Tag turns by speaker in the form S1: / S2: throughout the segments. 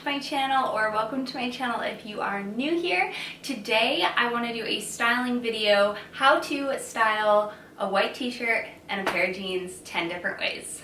S1: my channel, or welcome to my channel if you are new here. Today I want to do a styling video, how to style a white t-shirt and a pair of jeans 10 different ways.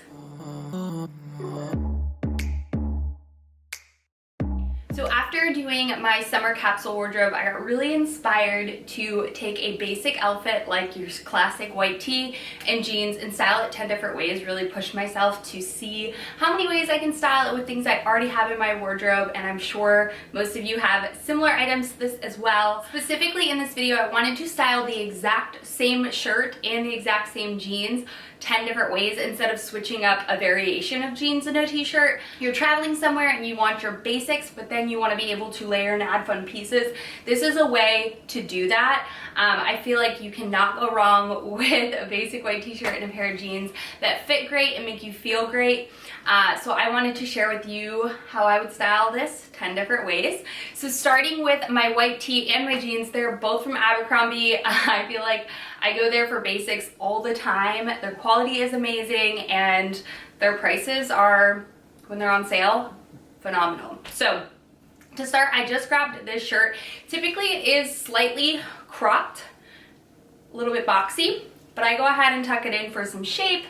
S1: So after doing my summer capsule wardrobe, I got really inspired to take a basic outfit like your classic white tee and jeans and style it 10 different ways. Really pushed myself to see how many ways I can style it with things I already have in my wardrobe, and I'm sure most of you have similar items to this as well. Specifically in this video, I wanted to style the exact same shirt and the exact same jeans 10 different ways instead of switching up a variation of jeans and a t-shirt. You're traveling somewhere and you want your basics, but then you want to be able to layer and add fun pieces. This is a way to do that. I feel like you cannot go wrong with a basic white t-shirt and a pair of jeans that fit great and make you feel great. So I wanted to share with you how I would style this 10 different ways. So starting with my white tee and my jeans, they're both from Abercrombie. I feel like I go there for basics all the time. Their quality is amazing and their prices are, when they're on sale, phenomenal. So to start, I just grabbed this shirt. Typically it is slightly cropped, a little bit boxy, but I go ahead and tuck it in for some shape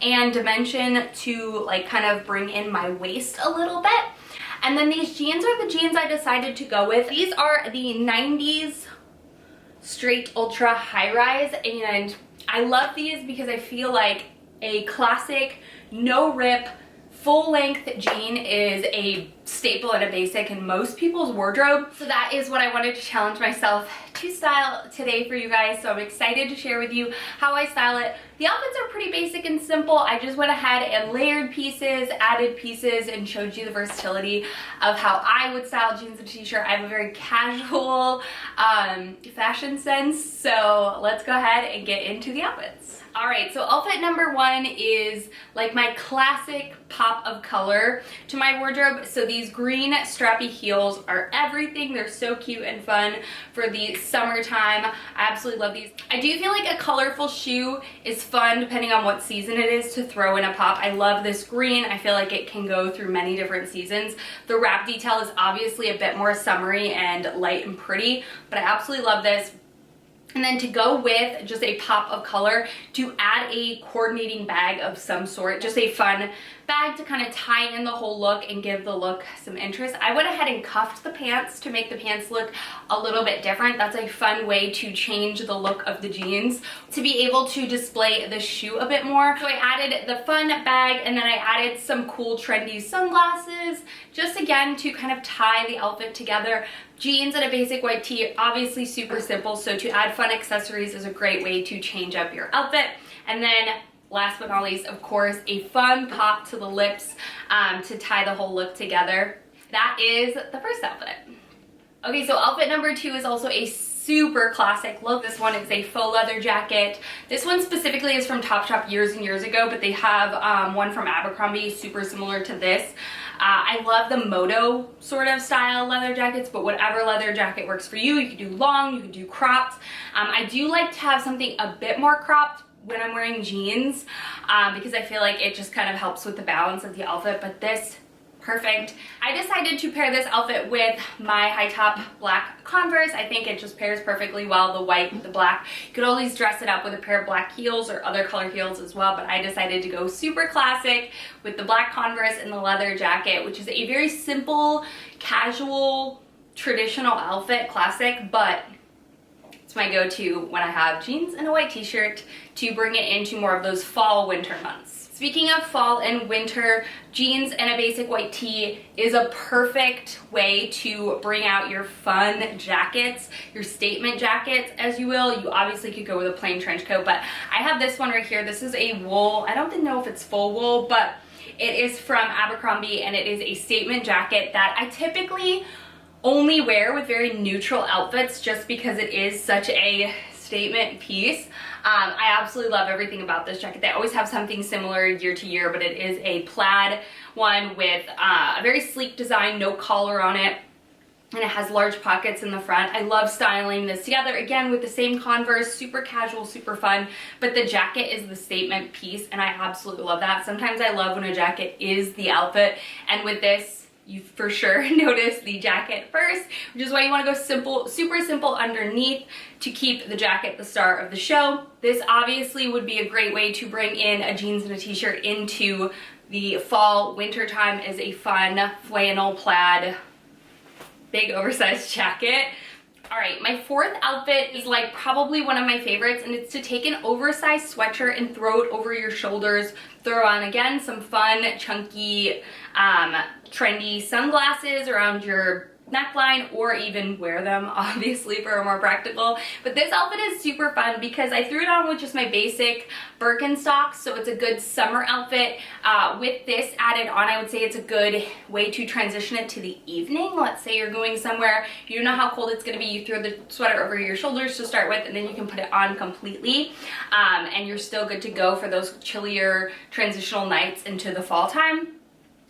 S1: and dimension to like kind of bring in my waist a little bit. And then these jeans are the jeans I decided to go with. These are the 90s straight ultra high rise, and I love these because I feel like a classic no rip full length jean is a staple and a basic in most people's wardrobe. So that is what I wanted to challenge myself to style today for you guys. So I'm excited to share with you how I style it. The outfits are pretty basic and simple. I just went ahead and layered pieces, added pieces, and showed you the versatility of how I would style jeans and t-shirt. I have a very casual fashion sense. So let's go ahead and get into the outfits. All right, so outfit number one is like my classic pop of color to my wardrobe. So these green strappy heels are everything. They're so cute and fun for the summertime. I absolutely love these. I do feel like a colorful shoe is fun depending on what season it is to throw in a pop. I love this green. I feel like it can go through many different seasons. The wrap detail is obviously a bit more summery and light and pretty, but I absolutely love this. And then to go with just a pop of color, to add a coordinating bag of some sort, just a fun bag to kind of tie in the whole look and give the look some interest. I went ahead and cuffed the pants to make the pants look a little bit different. That's a fun way to change the look of the jeans, to be able to display the shoe a bit more. So I added the fun bag, and then I added some cool trendy sunglasses, just again to kind of tie the outfit together. Jeans and a basic white tee, obviously super simple, so to add fun accessories is a great way to change up your outfit. And then last but not least, of course, a fun pop to the lips to tie the whole look together. That is the first outfit. Okay, so outfit number two is also a super classic look. This one is a faux leather jacket. This one specifically is from Topshop years and years ago, but they have one from Abercrombie super similar to this. I love the moto sort of style leather jackets, but whatever leather jacket works for you. You can do long, you can do cropped. I do like to have something a bit more cropped when I'm wearing jeans because I feel like it just kind of helps with the balance of the outfit, but this, perfect. I decided to pair this outfit with my high top black Converse. I think it just pairs perfectly well, the white with the black. You could always dress it up with a pair of black heels or other color heels as well, but I decided to go super classic with the black Converse and the leather jacket, which is a very simple, casual, traditional outfit, classic, but it's my go-to when I have jeans and a white t-shirt to bring it into more of those fall, winter months. Speaking of fall and winter, jeans and a basic white tee is a perfect way to bring out your fun jackets, your statement jackets, as you will. You obviously could go with a plain trench coat, but I have this one right here. This is a wool. I don't even know if it's full wool, but it is from Abercrombie, and it is a statement jacket that I typically only wear with very neutral outfits just because it is such a statement piece. I absolutely love everything about this jacket. They always have something similar year to year, but it is a plaid one with a very sleek design, no collar on it, and it has large pockets in the front. I love styling this together, again, with the same Converse, super casual, super fun, but the jacket is the statement piece, and I absolutely love that. Sometimes I love when a jacket is the outfit, and with this, you for sure notice the jacket first, which is why you want to go simple, super simple underneath to keep the jacket the star of the show. This obviously would be a great way to bring in a jeans and a t-shirt into the fall winter time as a fun flannel plaid big oversized jacket. All right, my fourth outfit is like probably one of my favorites, and it's to take an oversized sweatshirt and throw it over your shoulders. Throw on, again, some fun, chunky, trendy sunglasses around your neckline, or even wear them, obviously, for more practical. But this outfit is super fun because I threw it on with just my basic Birkenstocks, so it's a good summer outfit. With this added on, I would say it's a good way to transition it to the evening. Let's say you're going somewhere, you don't know how cold it's gonna be, you throw the sweater over your shoulders to start with, and then you can put it on completely, and you're still good to go for those chillier transitional nights into the fall time.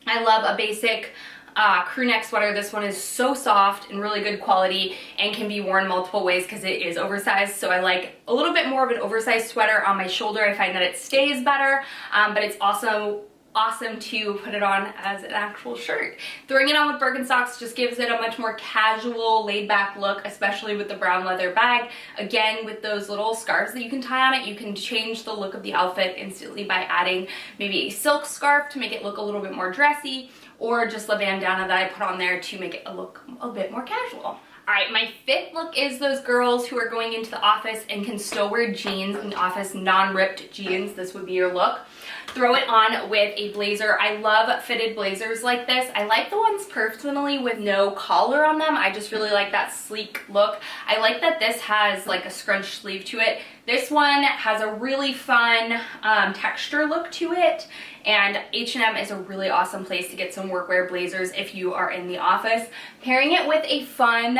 S1: I love a basic crew neck sweater. This one is so soft and really good quality and can be worn multiple ways because it is oversized. So I like a little bit more of an oversized sweater on my shoulder. I find that it stays better, but it's also awesome to put it on as an actual shirt. Throwing it on with Birkenstocks just gives it a much more casual, laid-back look, especially with the brown leather bag. Again, with those little scarves that you can tie on it, you can change the look of the outfit instantly by adding maybe a silk scarf to make it look a little bit more dressy, or just the bandana that I put on there to make it look a bit more casual. All right, my fifth look is those girls who are going into the office and can still wear jeans in the office, non-ripped jeans. This would be your look. Throw it on with a blazer. I love fitted blazers like this. I like the ones personally with no collar on them. I just really like that sleek look. I like that this has like a scrunched sleeve to it. This one has a really fun texture look to it, and H&M is a really awesome place to get some workwear blazers if you are in the office. Pairing it with a fun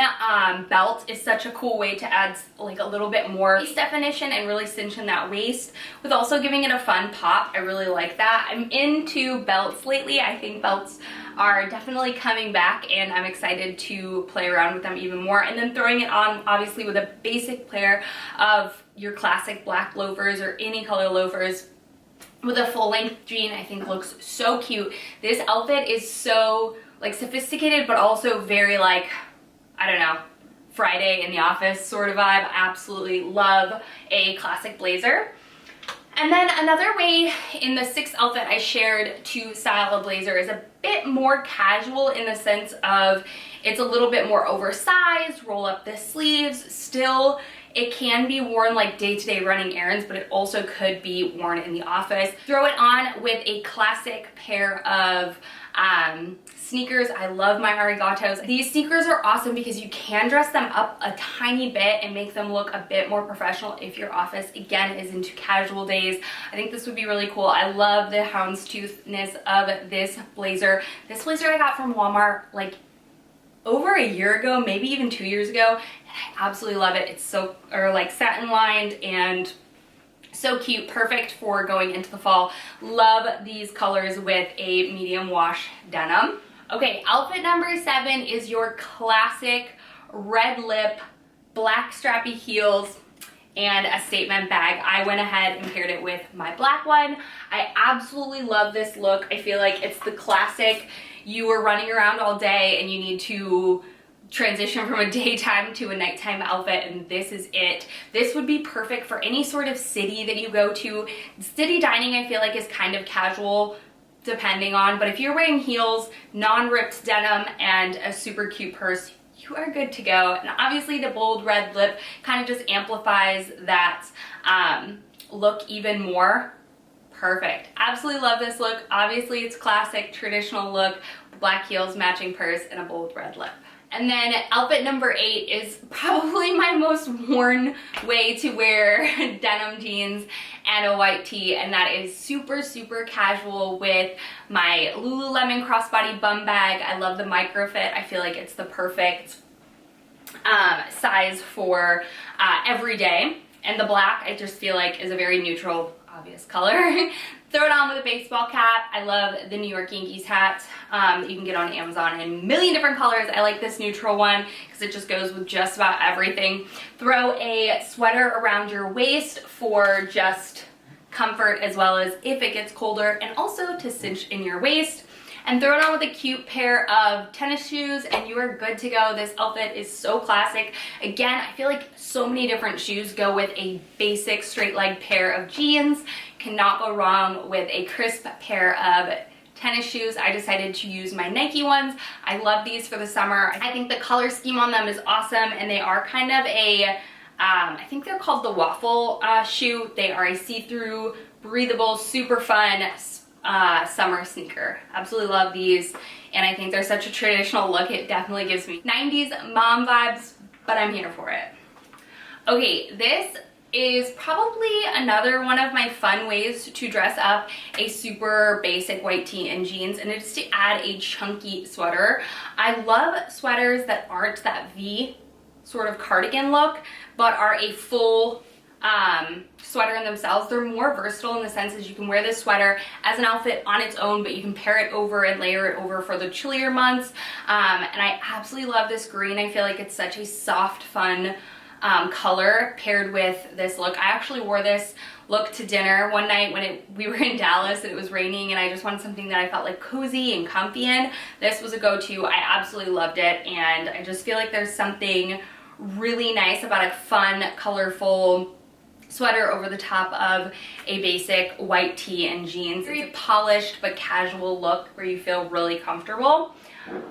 S1: belt is such a cool way to add like a little bit more waist definition and really cinch in that waist, with also giving it a fun pop. I really like that. I'm into belts lately. I think belts are definitely coming back, and I'm excited to play around with them even more. And then throwing it on obviously with a basic pair of your classic black loafers or any color loafers with a full-length jean, I think looks so cute. This outfit is so like sophisticated, but also very like, I don't know, Friday in the office sort of vibe. Absolutely love a classic blazer. And then another way in the sixth outfit I shared to style a blazer is a bit more casual in the sense of it's a little bit more oversized, roll up the sleeves. Still, it can be worn like day-to-day running errands, but it also could be worn in the office. Throw it on with a classic pair of sneakers. I love my Arigatos. These sneakers are awesome because you can dress them up a tiny bit and make them look a bit more professional if your office, again, is into casual days. I think this would be really cool. I love the houndstoothness of this blazer. This blazer I got from Walmart like over a year ago, maybe even 2 years ago, and I absolutely love it. It's so, or like satin lined and so cute, perfect for going into the fall. Love these colors with a medium wash denim. Okay, outfit number 7 is your classic red lip, black strappy heels, and a statement bag. I went ahead and paired it with my black one. I absolutely love this look. I feel like it's the classic, you are running around all day and you need to transition from a daytime to a nighttime outfit, and this is it. This would be perfect for any sort of city that you go to. City dining I feel like is kind of casual depending on, but if you're wearing heels, non-ripped denim, and a super cute purse, you are good to go. And obviously the bold red lip kind of just amplifies that look even more. Perfect. Absolutely love this look. Obviously it's classic traditional look, black heels, matching purse, and a bold red lip. And then outfit number 8 is probably my most worn way to wear denim jeans and a white tee, and that is super, super casual with my Lululemon crossbody bum bag. I love the micro fit. I feel like it's the perfect size for every day. And the black, I just feel like, is a very neutral, obvious color. Throw it on with a baseball cap. I love the New York Yankees hat that you can get on Amazon in a million different colors. I like this neutral one because it just goes with just about everything. Throw a sweater around your waist for just comfort, as well as if it gets colder, and also to cinch in your waist. and throw it on with a cute pair of tennis shoes and you are good to go. This outfit is so classic. Again, I feel like so many different shoes go with a basic straight leg pair of jeans. Cannot go wrong with a crisp pair of tennis shoes. I decided to use my Nike ones. I love these for the summer. I think the color scheme on them is awesome, and they are kind of a, I think they're called the waffle shoe. They are a see-through, breathable, super fun summer sneaker. Absolutely love these, and I think they're such a traditional look. It definitely gives me 90s mom vibes, but I'm here for it. Okay, this is probably another one of my fun ways to dress up a super basic white tee and jeans, and it's to add a chunky sweater. I love sweaters that aren't that V sort of cardigan look, but are a full sweater in themselves. They're more versatile in the sense that you can wear this sweater as an outfit on its own, but you can pair it over and layer it over for the chillier months. And I absolutely love this green. I feel like it's such a soft, fun color paired with this look. I actually wore this look to dinner one night when we were in Dallas and it was raining, and I just wanted something that I felt like cozy and comfy in. This was a go-to. I absolutely loved it, and I just feel like there's something really nice about a fun, colorful sweater over the top of a basic white tee and jeans. Very polished but casual look where you feel really comfortable.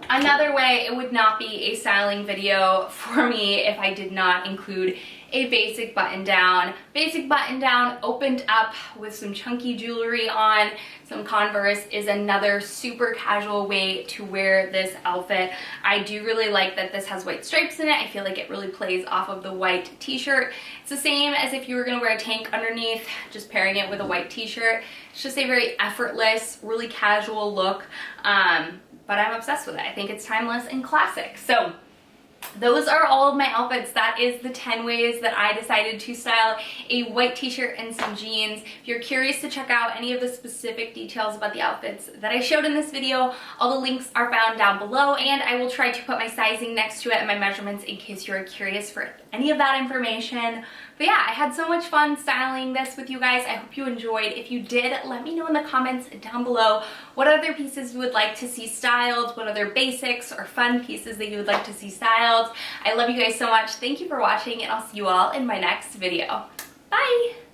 S1: Another way, it would not be a styling video for me if I did not include a basic button down. Basic button down opened up with some chunky jewelry on, some Converse, is another super casual way to wear this outfit. I do really like that this has white stripes in it. I feel like it really plays off of the white t-shirt. It's the same as if you were gonna wear a tank underneath, just pairing it with a white t-shirt. It's just a very effortless, really casual look. But I'm obsessed with it. I think it's timeless and classic. So those are all of my outfits. That is the 10 ways that I decided to style a white t-shirt and some jeans. If you're curious to check out any of the specific details about the outfits that I showed in this video, all the links are found down below, and I will try to put my sizing next to it and my measurements in case you're curious for any of that information. But yeah, I had so much fun styling this with you guys. I hope you enjoyed. If you did, let me know in the comments down below what other pieces you would like to see styled, what other basics or fun pieces that you would like to see styled. I love you guys so much. Thank you for watching, and I'll see you all in my next video. Bye!